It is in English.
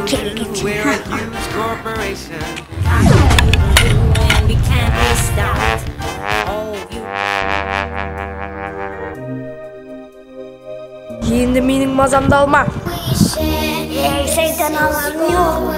We're a huge corporation. And we can't be stopped. Şimdi benim mazamda alma. Şeytan alan yok.